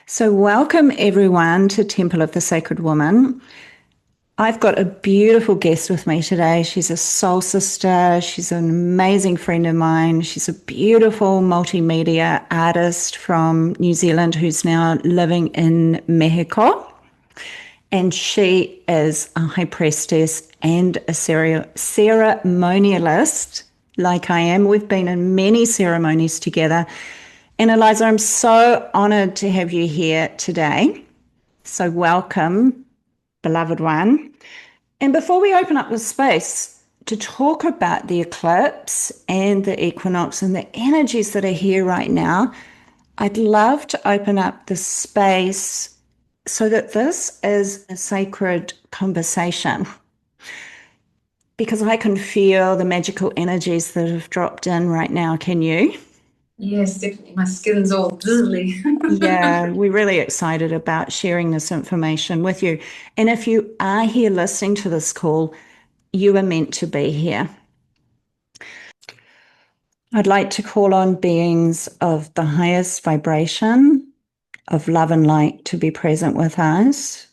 So, welcome everyone to Temple of the Sacred Woman. I've got a beautiful guest with me today. She's a soul sister. She's an amazing friend of mine. She's a beautiful multimedia artist from New Zealand who's now living in Mexico. And she is a high priestess and a ceremonialist, like I am. We've been in many ceremonies together. And Eliza, I'm so honored to have you here today. So welcome, beloved one. And before we open up the space to talk about the eclipse and the equinox and the energies that are here right now, I'd love to open up the space so that this is a sacred conversation, because I can feel the magical energies that have dropped in right now. Can you? Yes, definitely. My skin's all drizzly. Yeah, we're really excited about sharing this information with you. And if you are here listening to this call, you are meant to be here. I'd like to call on beings of the highest vibration of love and light to be present with us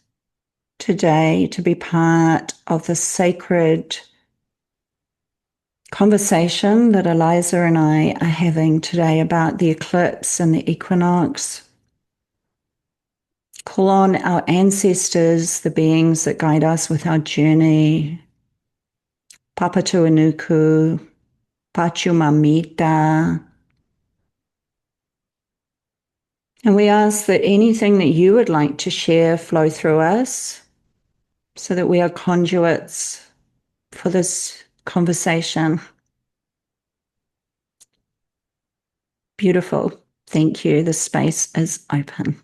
today, to be part of the sacred conversation that Eliza and I are having today about the eclipse and the equinox. Call on our ancestors, the beings that guide us with our journey. Papatuanuku, Pachumamita. And we ask that anything that you would like to share flow through us so that we are conduits for this conversation. Beautiful. Thank you. The space is open.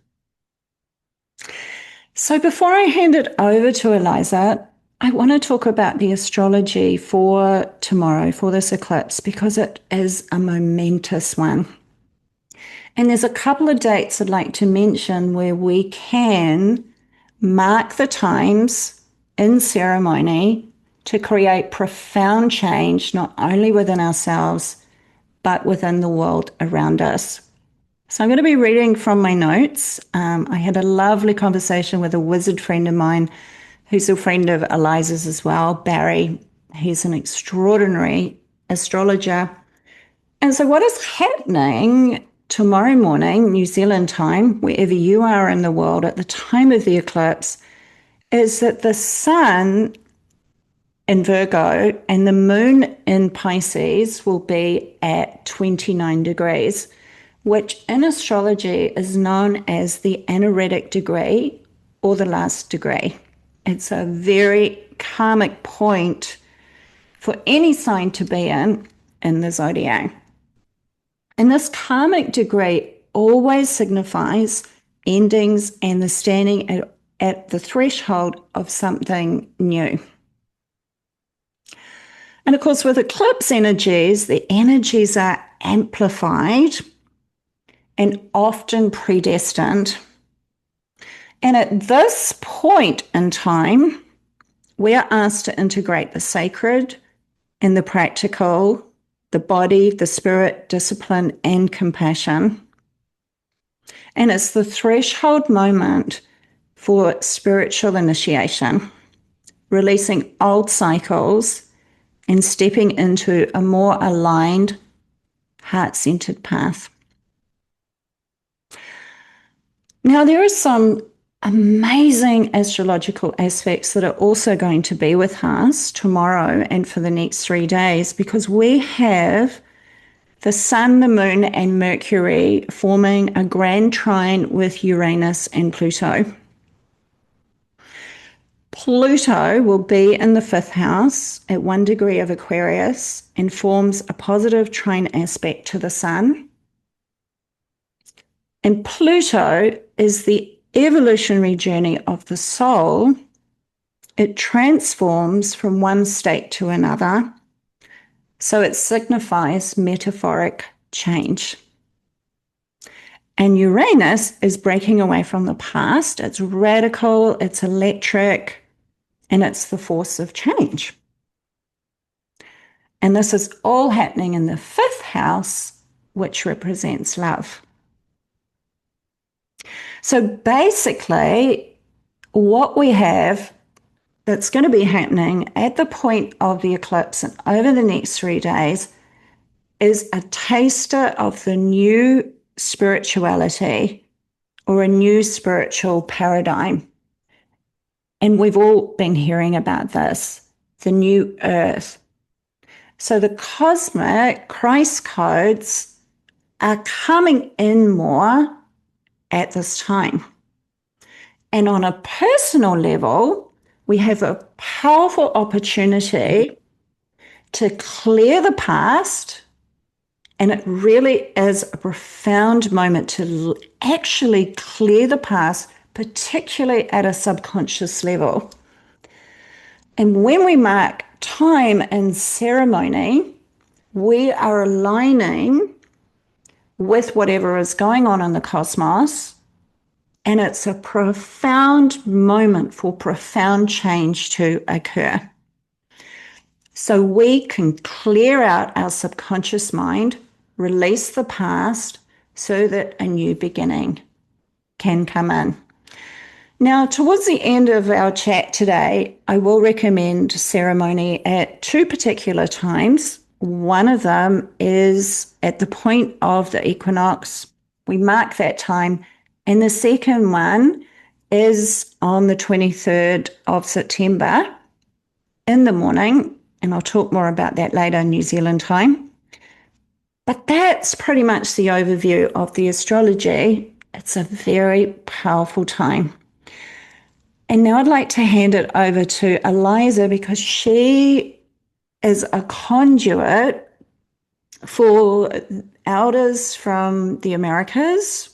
So before I hand it over to Eliza, I want to talk about the astrology for tomorrow, for this eclipse, because it is a momentous one. And there's a couple of dates I'd like to mention where we can mark the times in ceremony to create profound change, not only within ourselves, but within the world around us. So I'm going to be reading from my notes. I had a lovely conversation with a wizard friend of mine who's a friend of Eliza's as well, Barry. He's an extraordinary astrologer. And so what is happening tomorrow morning, New Zealand time, wherever you are in the world at the time of the eclipse, is that the sun in Virgo and the moon in Pisces will be at 29 degrees, which in astrology is known as the anaretic degree or the last degree. It's a very karmic point for any sign to be in the zodiac. And this karmic degree always signifies endings and the standing at the threshold of something new. And of course, with eclipse energies, the energies are amplified and often predestined. And at this point in time, we are asked to integrate the sacred and the practical, the body, the spirit, discipline, and compassion. And it's the threshold moment for spiritual initiation, releasing old cycles and stepping into a more aligned, heart-centered path. Now, there are some amazing astrological aspects that are also going to be with us tomorrow and for the next 3 days, because we have the sun, the moon, and Mercury forming a grand trine with Uranus and Pluto. Pluto will be in the 5th house at 1 degree of Aquarius and forms a positive trine aspect to the sun. And Pluto is the evolutionary journey of the soul. It transforms from one state to another. So it signifies metaphoric change. And Uranus is breaking away from the past. It's radical, it's electric, and it's the force of change. And this is all happening in the 5th house, which represents love. So basically, what we have that's going to be happening at the point of the eclipse and over the next 3 days is a taster of the new spirituality or a new spiritual paradigm. And we've all been hearing about this, the new earth. So the cosmic Christ codes are coming in more at this time. And on a personal level, we have a powerful opportunity to clear the past. And it really is a profound moment to actually clear the past, particularly at a subconscious level. And when we mark time and ceremony, we are aligning with whatever is going on in the cosmos. And it's a profound moment for profound change to occur. So we can clear out our subconscious mind, release the past, so that a new beginning can come in. Now, towards the end of our chat today, I will recommend ceremony at two particular times. One of them is at the point of the equinox. We mark that time. And the second one is on the 23rd of September in the morning. And I'll talk more about that later in New Zealand time. But that's pretty much the overview of the astrology. It's a very powerful time. And now I'd like to hand it over to Eliza because she is a conduit for elders from the Americas.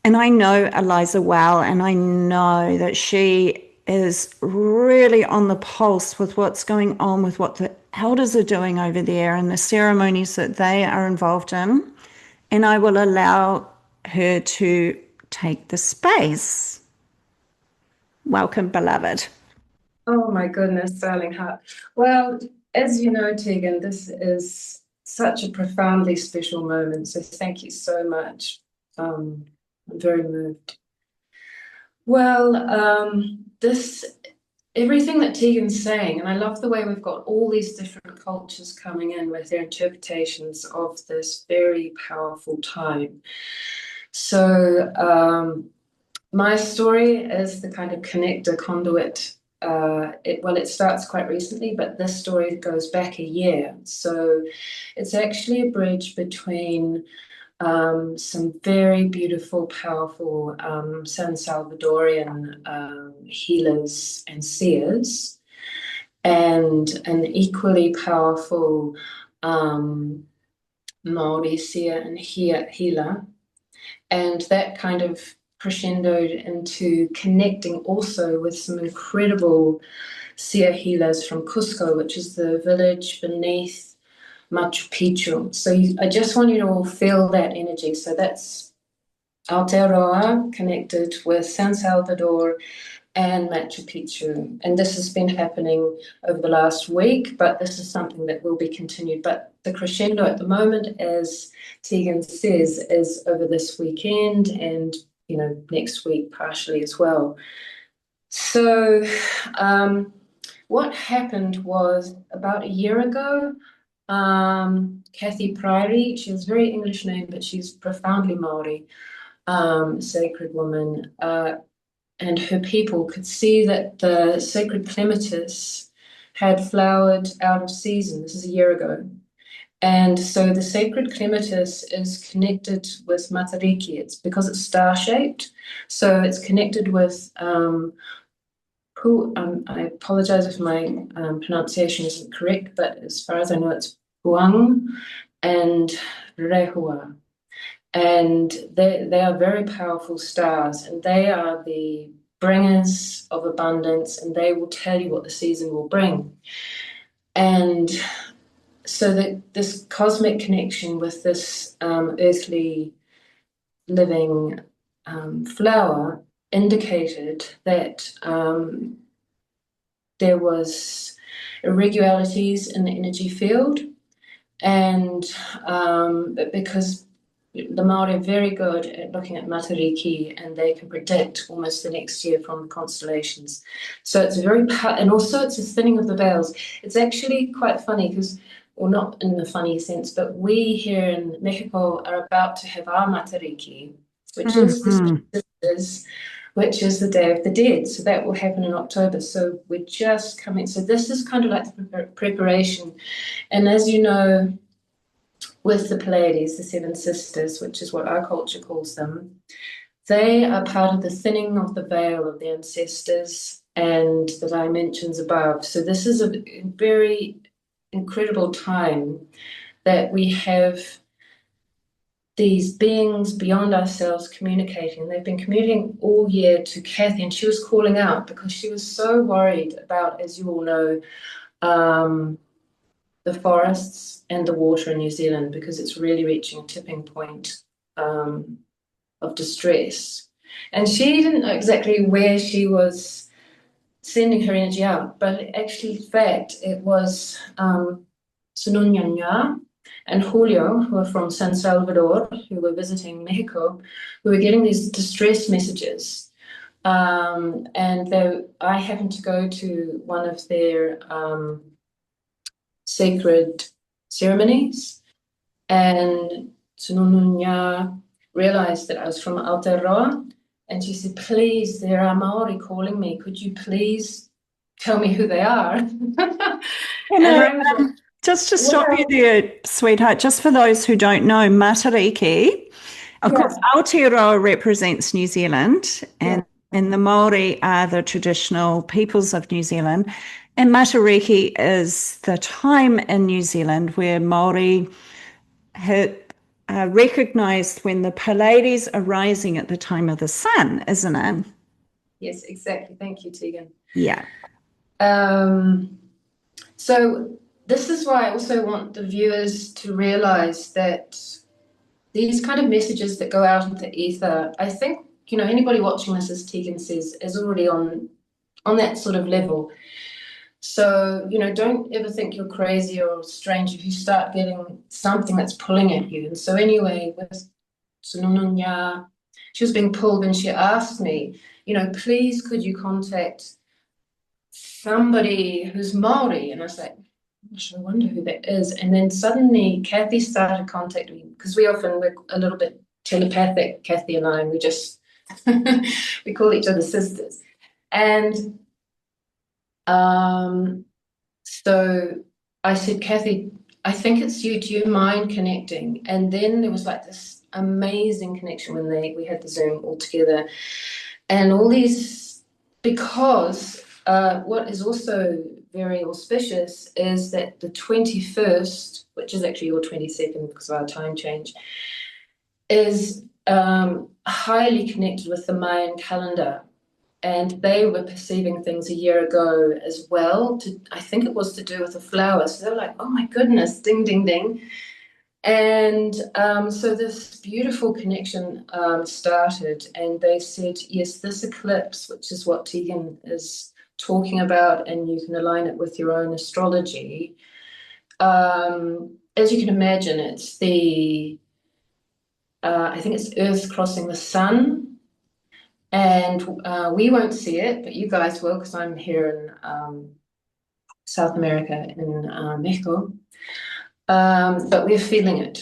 And I know Eliza well, and I know that she is really on the pulse with what's going on with what the elders are doing over there and the ceremonies that they are involved in. And I will allow her to take the space. Welcome, beloved. Oh my goodness, darling heart. Well, as you know, Tegan, this is such a profoundly special moment. So thank you so much. I'm very moved. Well, everything that Tegan's saying, and I love the way we've got all these different cultures coming in with their interpretations of this very powerful time. So my story is the kind of connector conduit. It starts quite recently, but this story goes back a year. So it's actually a bridge between some very beautiful, powerful San Salvadorian healers and seers, and an equally powerful Maori seer and healer. And that kind of crescendoed into connecting also with some incredible seer healers from Cusco, which is the village beneath Machu Picchu. So I just want you to all feel that energy. So that's Aotearoa connected with San Salvador and Machu Picchu. And this has been happening over the last week, but this is something that will be continued. But the crescendo at the moment, as Tegan says, is over this weekend and, next week partially as well. So what happened was about a year ago, Kathy Priory, she has a very English name, but she's profoundly Maori, sacred woman, and her people could see that the sacred clematis had flowered out of season. This is a year ago. And so the sacred clematis is connected with Matariki. It's because it's star-shaped. So it's connected with I apologize if my pronunciation isn't correct, but as far as I know, it's Huang and Rehua. And they are very powerful stars, and they are the bringers of abundance, and they will tell you what the season will bring. And so that this cosmic connection with this earthly living flower indicated that there was irregularities in the energy field, and because The Maori are very good at looking at matariki, and they can predict almost the next year from the constellations. So it's and also it's a thinning of the veils. It's actually quite funny because, well, not in the funny sense, but we here in Mexico are about to have our matariki, which is the Mhm. sisters, which is the Day of the Dead. So that will happen in October. So we're just coming. So this is kind of like the preparation. And as you know, with the Pleiades, the Seven Sisters, which is what our culture calls them, they are part of the thinning of the veil of the ancestors and the dimensions above. So this is a very incredible time that we have these beings beyond ourselves communicating. They've been communicating all year to Kathy, and she was calling out because she was so worried about, as you all know, the forests and the water in New Zealand, because it's really reaching a tipping point of distress. And she didn't know exactly where she was sending her energy out, but actually, in fact, it was Sununyan and Julio, who are from San Salvador, who were visiting Mexico, who were getting these distress messages. I happened to go to one of their sacred ceremonies, and Sunununya realized that I was from Aotearoa, and she said, "Please, there are Maori calling me. Could you please tell me who they are?" You And know, I was like, just to stop you "Well, there, sweetheart, just for those who don't know, Matariki, of course, yeah, Aotearoa represents New Zealand, yeah, and the Maori are the traditional peoples of New Zealand. And Matariki is the time in New Zealand where Maori had recognized when the Pleiades are rising at the time of the sun, isn't it? yes, exactly. Thank you, Tegan." Yeah. Um, so this is why I also want the viewers to realize that these kind of messages that go out into ether, I think, anybody watching this, as Tegan says, is already on that sort of level. So, don't ever think you're crazy or strange if you start getting something that's pulling at you. And so anyway, with Sunununya, she was being pulled, and she asked me, "Please could you contact somebody who's Maori?" And I was like, "Gosh, I wonder who that is." And then suddenly Kathy started contacting me, because we're a little bit telepathic, Kathy and I, and we just we call each other sisters. And so I said, "Kathy, I think it's you. Do you mind connecting?" And then there was like this amazing connection when we had the Zoom all together, and all these, because what is also very auspicious is that the 21st, which is actually your 22nd because of our time change, is highly connected with the Mayan calendar. And they were perceiving things a year ago as well. I think it was to do with the flowers. So they were like, "Oh my goodness, ding, ding, ding." And so this beautiful connection started, and they said, "Yes, this eclipse," which is what Tegan is talking about, and you can align it with your own astrology. As you can imagine, I think it's Earth crossing the sun, and we won't see it, but you guys will, because I'm here in South America, in Mexico. But we're feeling it.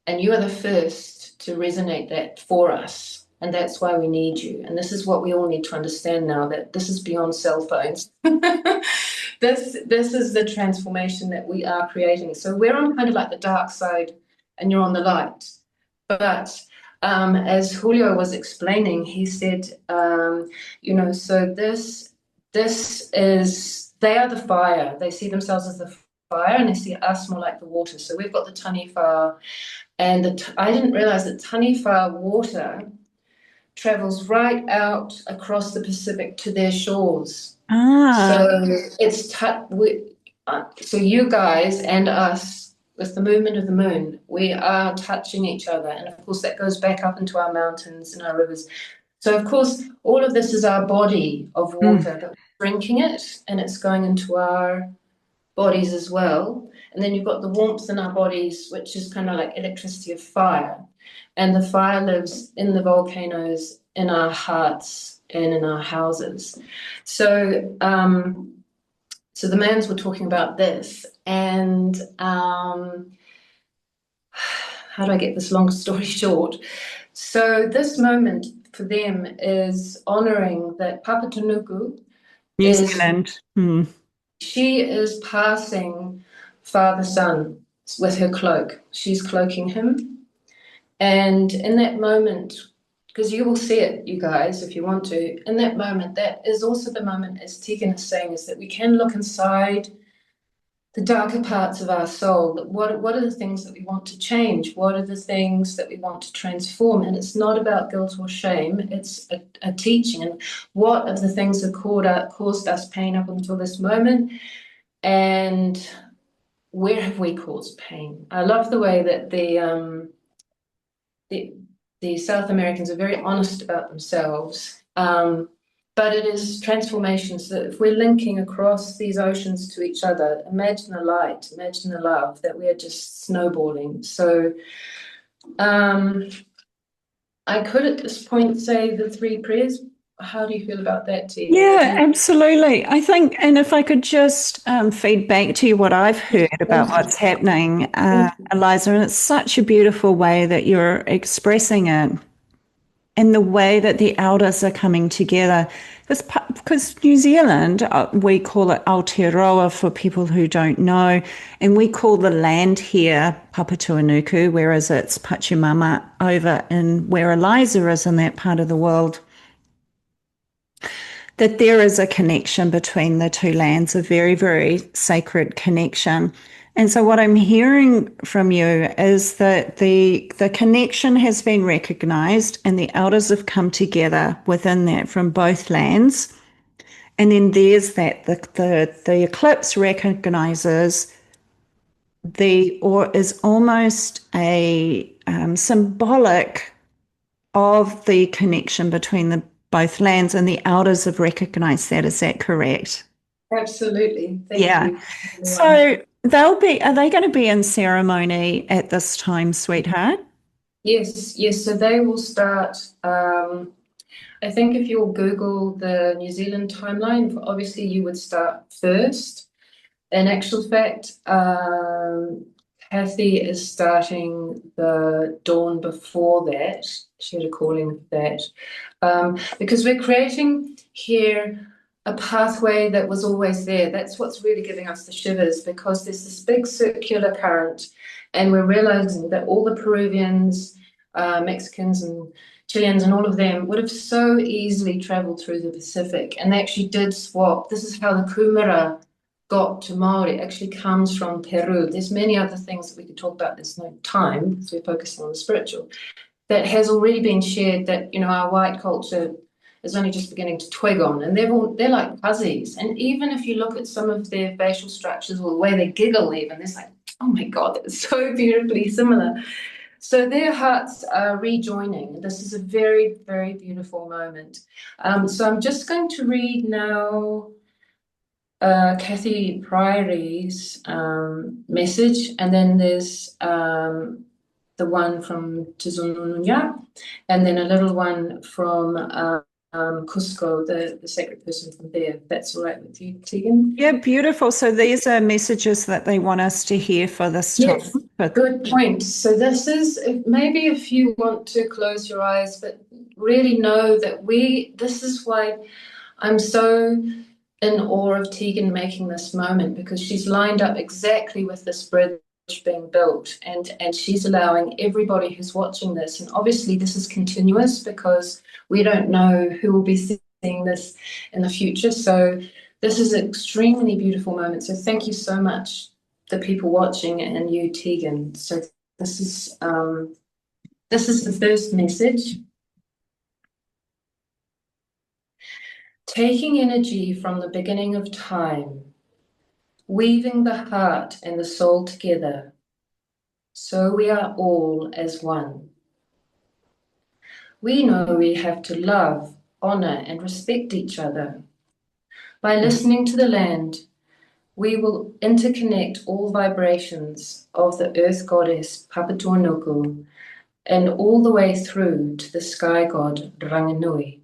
And you are the first to resonate that for us. And that's why we need you. And this is what we all need to understand now, that this is beyond cell phones. This is the transformation that we are creating. So we're on kind of like the dark side, and you're on the light. But as Julio was explaining, he said, so this is, they are the fire. They see themselves as the fire, and they see us more like the water. So we've got the Taniwha, and I didn't realize that Taniwha water travels right out across the Pacific to their shores. Ah, So so you guys and us, with the movement of the moon, we are touching each other, and of course that goes back up into our mountains and our rivers. So of course all of this is our body of mm, water, but we're drinking it, and it's going into our bodies as well. And then you've got the warmth in our bodies, which is kind of like electricity of fire. and the fire lives in the volcanoes, in our hearts, and in our houses. So, so the Mans were talking about this, and how do I get this long story short? So this moment for them is honoring that Papatanuku New is, Zealand. Hmm. she is passing Father Son with her cloak. She's cloaking him. And in that moment, because you will see it, you guys, if you want to, in that moment, that is also the moment, as Tegan is saying, is that we can look inside the darker parts of our soul. What are the things that we want to change? What are the things that we want to transform? And it's not about guilt or shame. It's a teaching. And what of the things that caused us pain up until this moment? And where have we caused pain? I love the way that the South Americans are very honest about themselves. But it is transformations that if we're linking across these oceans to each other, imagine the light, imagine the love, that we are just snowballing. So I could at this point say the three prayers. How do you feel about that, Tegan? Yeah, absolutely. I think, and if I could just feed back to you what I've heard about Thank what's you. happening, Thank you. Eliza, and it's such a beautiful way that you're expressing it and the way that the elders are coming together. Because New Zealand, we call it Aotearoa for people who don't know, and we call the land here Papatuanuku, whereas it's Pachamama over in where Eliza is in that part of the world. That there is a connection between the two lands, a very, very sacred connection. And so what I'm hearing from you is that the connection has been recognized and the elders have come together within that from both lands. And then there's that the eclipse recognizes the or is almost a symbolic of the connection between the both lands, and the elders have recognized that. Is that correct? Absolutely. Thank Yeah. you, everyone. So are they going to be in ceremony at this time, sweetheart? Yes, yes. So they will start. I think if you'll Google the New Zealand timeline, obviously you would start first. In actual fact, Kathy is starting the dawn before that. She had a calling for that. Because we're creating here a pathway that was always there. That's what's really giving us the shivers, because there's this big circular current, and we're realizing that all the Peruvians, Mexicans, and Chileans, and all of them would have so easily traveled through the Pacific, and they actually did swap. This is how the Kumara got to Maori. It actually comes from Peru. There's many other things that we could talk about. There's no time because we're focusing on the spiritual. That has already been shared. That our white culture is only just beginning to twig on, and they're like fuzzies. And even if you look at some of their facial structures or the way they giggle, even it's like, oh my god, that's so beautifully similar. So their hearts are rejoining. This is a very, very beautiful moment. So I'm just going to read now Kathy Priory's message, and then there's the one from Tizununya, and then a little one from Cusco, the sacred person from there. If that's all right with you, Tegan? Yeah, beautiful. So these are messages that they want us to hear for this time. Yes, good point. So this is maybe if you want to close your eyes, but really know that this is why I'm so in awe of Tegan making this moment, because she's lined up exactly with this bridge being built, and she's allowing everybody who's watching this, and obviously this is continuous because we don't know who will be seeing this in the future. So this is an extremely beautiful moment. So thank you so much, the people watching, and you, Tegan. So this is the first message. Taking energy from the beginning of time, weaving the heart and the soul together, so we are all as one. We know we have to love, honor, and respect each other. By listening to the land, we will interconnect all vibrations of the earth goddess Papatuanuku and all the way through to the sky god Ranginui.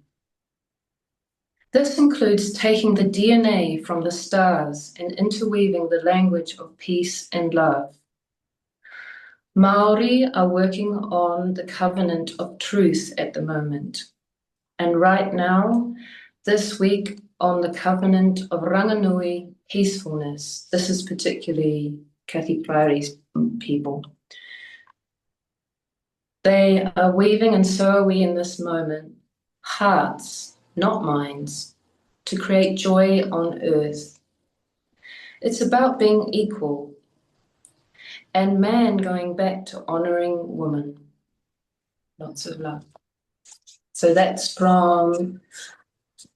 This includes taking the DNA from the stars and interweaving the language of peace and love. Maori are working on the covenant of truth at the moment. And right now, this week, on the covenant of Ranginui, peacefulness. This is particularly Kathy Prairie people. They are weaving, and so are we in this moment, hearts, not minds, to create joy on earth. It's about being equal, and man going back to honoring woman. Lots of love. So that's from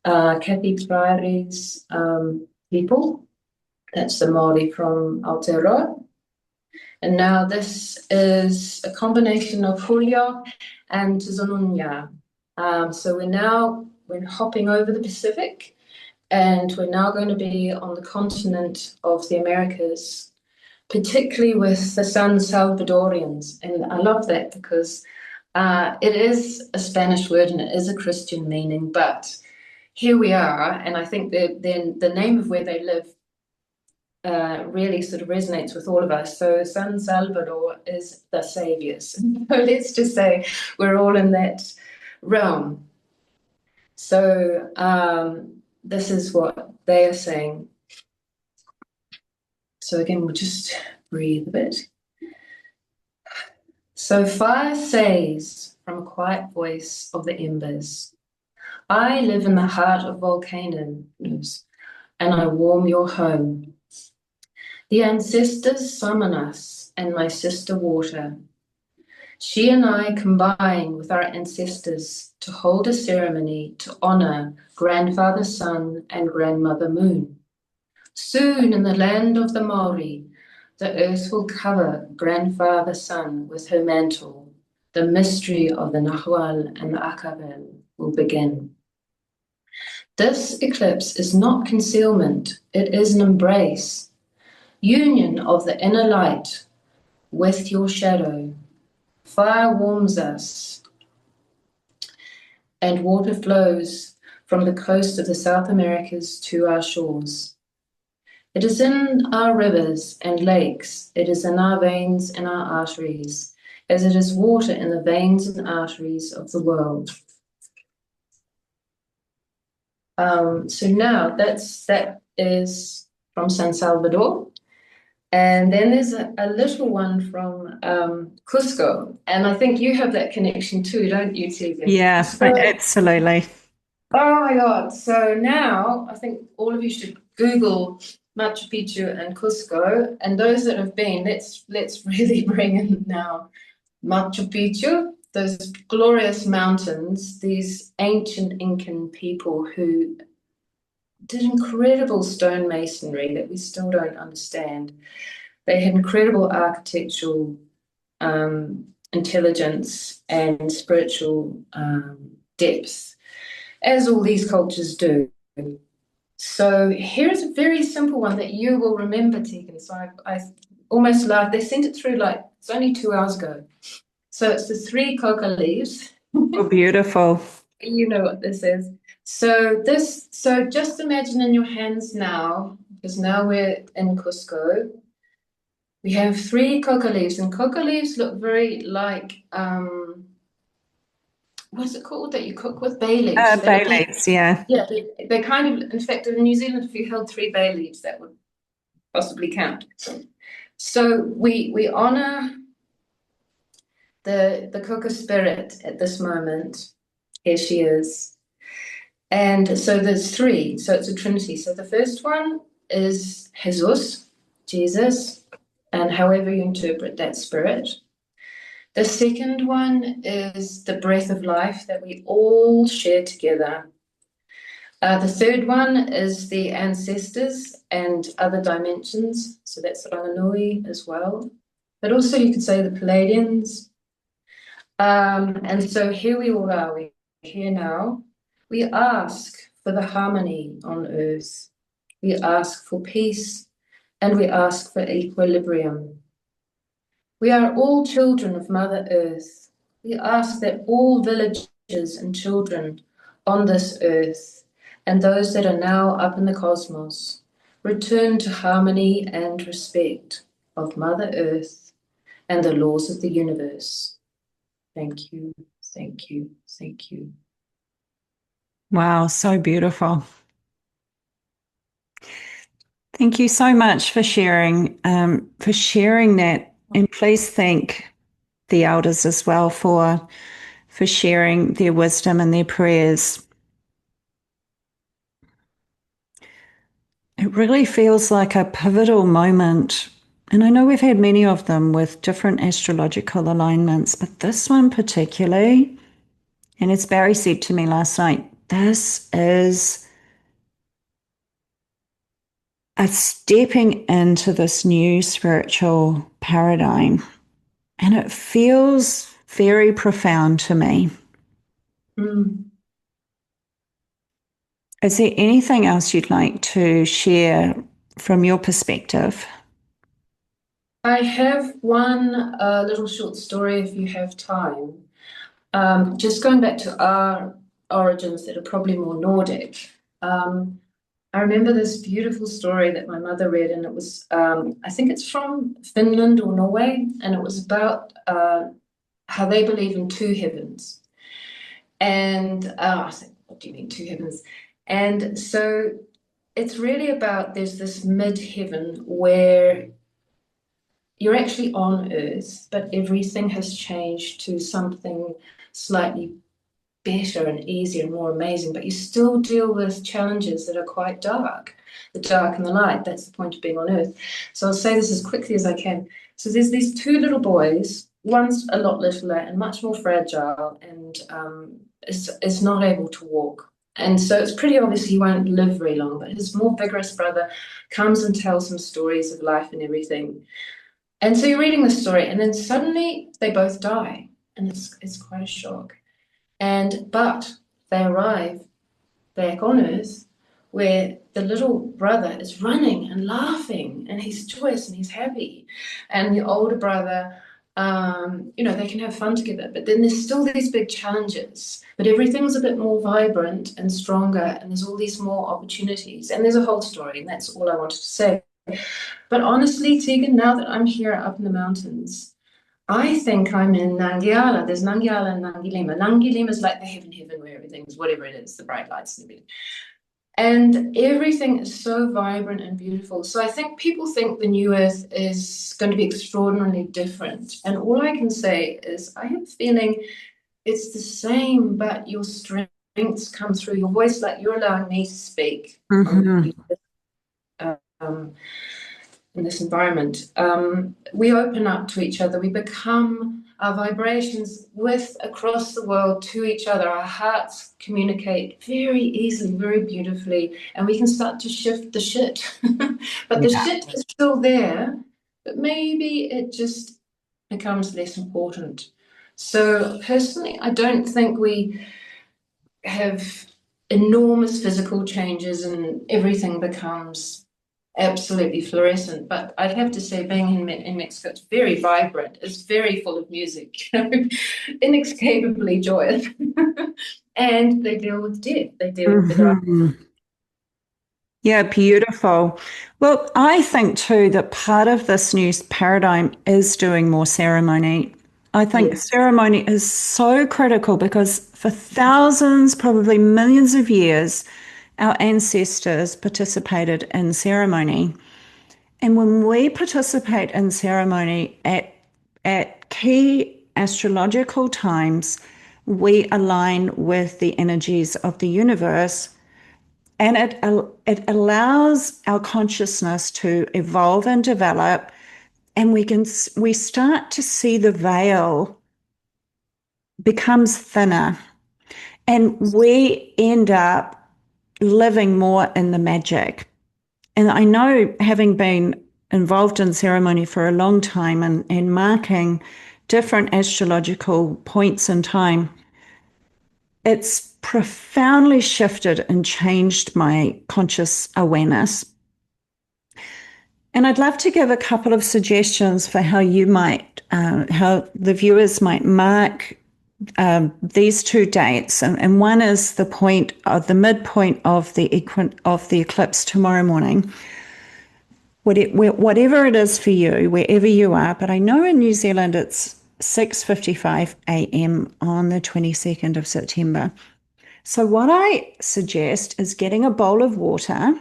Kathy Prairie's people. That's the Māori from Aotearoa. And now this is a combination of Julio and Zonunya. So we're hopping over the Pacific, and we're now going to be on the continent of the Americas, particularly with the San Salvadorians. And I love that because it is a Spanish word and it is a Christian meaning, but here we are, and I think that then the name of where they live really sort of resonates with all of us. So San Salvador is the saviors. So let's just say we're all in that realm. So this is what they are saying. So again, we'll just breathe a bit. So fire says from a quiet voice of the embers, I live in the heart of volcanoes, and I warm your home. The ancestors summon us, and my sister water. She and I combine with our ancestors to hold a ceremony to honor Grandfather Sun and Grandmother Moon. Soon in the land of the Maori, the earth will cover Grandfather Sun with her mantle. The mystery of the Nahual and the Akavel will begin. This eclipse is not concealment, it is an embrace. Union of the inner light with your shadow. Fire warms us, and water flows from the coast of the South Americas to our shores. It is in our rivers and lakes, it is in our veins and our arteries, as it is water in the veins and arteries of the world. So now that is from San Salvador. And then there's a little one from Cusco. And I think you have that connection too, don't you, Tegan? Yeah, absolutely. Oh my God. So now I think all of you should Google Machu Picchu and Cusco. And those that have been, let's really bring in now Machu Picchu, those glorious mountains, these ancient Incan people who did incredible stonemasonry that we still don't understand. They had incredible architectural intelligence and spiritual depth, as all these cultures do. So here's a very simple one that you will remember, Tegan. So I almost laughed. They sent it through like, it's only 2 hours ago. So it's the 3 coca leaves. Oh, beautiful. You know what this is. So just imagine in your hands now, because now we're in Cusco, we have 3 coca leaves, and coca leaves look very like, what's it called that you cook with? Bay leaves. Bay leaves, yeah. Yeah, they kind of, in fact, in New Zealand, if you held 3 bay leaves, that would possibly count. So we honor the coca spirit at this moment. Here she is. And so there's 3, so it's a trinity. So the first one is Jesus, Jesus, and however you interpret that spirit. The second one is the breath of life that we all share together. The third one is the ancestors and other dimensions. So that's Ranginui as well. But also you could say the Palladians. And so here we all are, we're here now. We ask for the harmony on earth. We ask for peace, and we ask for equilibrium. We are all children of Mother Earth. We ask that all villages and children on this earth, and those that are now up in the cosmos, return to harmony and respect of Mother Earth and the laws of the universe. Thank you, thank you, thank you. Wow, so beautiful. Thank you so much for sharing that. And please thank the elders as well for sharing their wisdom and their prayers. It really feels like a pivotal moment. And I know we've had many of them with different astrological alignments, but this one particularly, and as Barry said to me last night, this is a stepping into this new spiritual paradigm. And it feels very profound to me. Mm. Is there anything else you'd like to share from your perspective? I have one little short story if you have time. Just going back to our origins that are probably more Nordic. I remember this beautiful story that my mother read, and it was, I think it's from Finland or Norway, and it was about how they believe in two heavens. And I think, what do you mean, two heavens? And so it's really about there's this mid heaven where you're actually on Earth, but everything has changed to something slightly better and easier and more amazing, but you still deal with challenges that are quite dark, the dark and the light. That's the point of being on Earth. So I'll say this as quickly as I can. So there's these two little boys. One's a lot littler and much more fragile, and is not able to walk. And so it's pretty obvious he won't live very long, but his more vigorous brother comes and tells him stories of life and everything. And so you're reading the story, and then suddenly they both die, and it's quite a shock. But they arrive back on Earth where the little brother is running and laughing and he's joyous and he's happy. And the older brother, they can have fun together. But then there's still these big challenges. But everything's a bit more vibrant and stronger, and there's all these more opportunities. And there's a whole story, and that's all I wanted to say. But honestly, Tegan, now that I'm here up in the mountains, I think I'm in Nangiala. There's Nangiala and Nangilima. Nangilima is like the heaven where everything's whatever it is, the bright lights and everything. And everything is so vibrant and beautiful. So I think people think the new earth is going to be extraordinarily different. And all I can say is I have a feeling it's the same, but your strengths come through your voice, like you're allowing me to speak. Mm-hmm. Um, in this environment, we open up to each other. We become our vibrations with across the world to each other. Our hearts communicate very easily, very beautifully, and we can start to shift the shit. But the Yeah. shit is still there, but maybe it just becomes less important. So personally, I don't think we have enormous physical changes and everything becomes absolutely fluorescent. But I'd have to say, being in Mexico, it's very vibrant. It's very full of music, inescapably joyous. And they deal with death. They deal with the dark. Mm-hmm. Yeah, beautiful. Well, I think too that part of this new paradigm is doing more ceremony. I think Yes. ceremony is so critical because for thousands, probably millions of years, our ancestors participated in ceremony. And when we participate in ceremony at key astrological times, we align with the energies of the universe, and it allows our consciousness to evolve and develop, and we start to see the veil becomes thinner, and we end up living more in the magic. And I know, having been involved in ceremony for a long time and marking different astrological points in time, it's profoundly shifted and changed my conscious awareness. And I'd love to give a couple of suggestions for how how the viewers might mark these two dates, and one is the midpoint of the eclipse tomorrow morning. Whatever it is for you, wherever you are, but I know in New Zealand it's 6:55 a.m. on the 22nd of September. So what I suggest is getting a bowl of water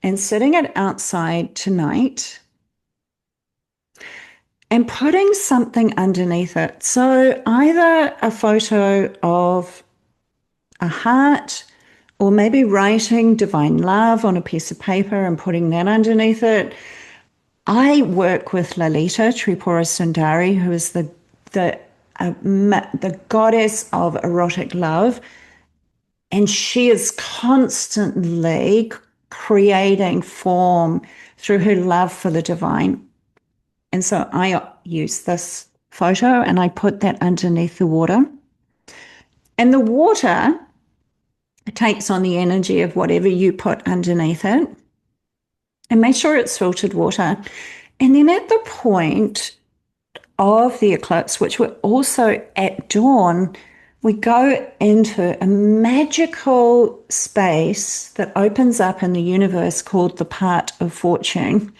and sitting it outside tonight and putting something underneath it. So either a photo of a heart, or maybe writing divine love on a piece of paper and putting that underneath it. I work with Lalita Tripura Sundari, who is the goddess of erotic love, and she is constantly creating form through her love for the divine. And so I use this photo and I put that underneath the water. And the water takes on the energy of whatever you put underneath it. And make sure it's filtered water. And then at the point of the eclipse, which we're also at dawn, we go into a magical space that opens up in the universe called the Part of Fortune.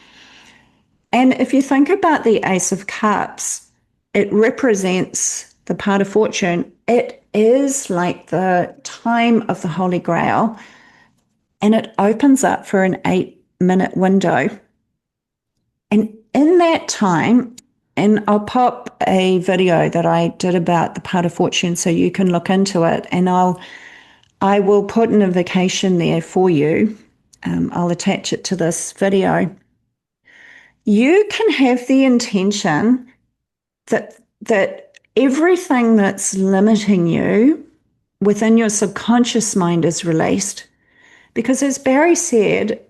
And if you think about the Ace of Cups, it represents the Part of Fortune. It is like the time of the Holy Grail, and it opens up for an 8-minute window. And in that time, and I'll pop a video that I did about the Part of Fortune so you can look into it, and I will put an invocation there for you. I'll attach it to this video. You can have the intention that everything that's limiting you within your subconscious mind is released. Because as Barry said,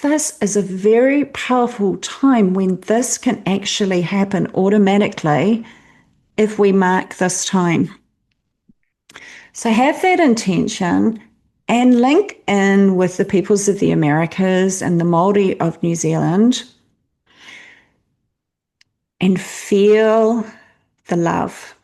this is a very powerful time when this can actually happen automatically if we mark this time. So have that intention and link in with the peoples of the Americas and the Māori of New Zealand and feel the love.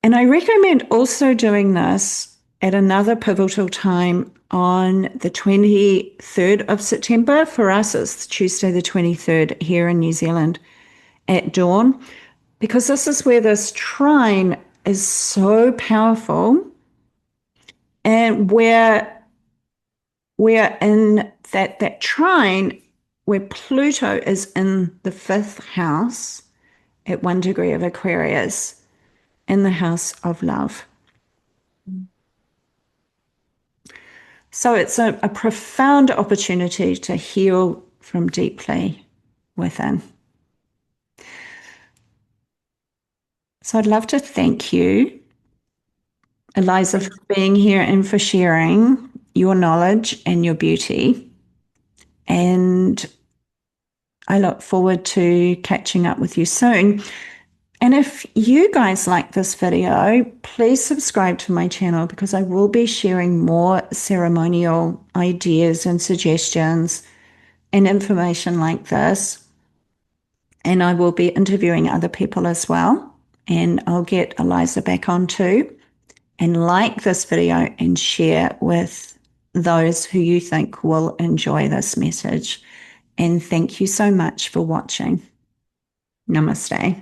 And I recommend also doing this at another pivotal time on the 23rd of September. For us, it's Tuesday the 23rd here in New Zealand at dawn, because this is where this trine is so powerful, and we're in that trine where Pluto is in the 5th house at 1 degree of Aquarius, in the house of love. So it's a profound opportunity to heal from deeply within. So I'd love to thank you, Eliza, for being here and for sharing your knowledge and your beauty. And I look forward to catching up with you soon. And if you guys like this video, please subscribe to my channel, because I will be sharing more ceremonial ideas and suggestions and information like this. And I will be interviewing other people as well. And I'll get Eliza back on too. And like this video and share with those who you think will enjoy this message. And thank you so much for watching. Namaste.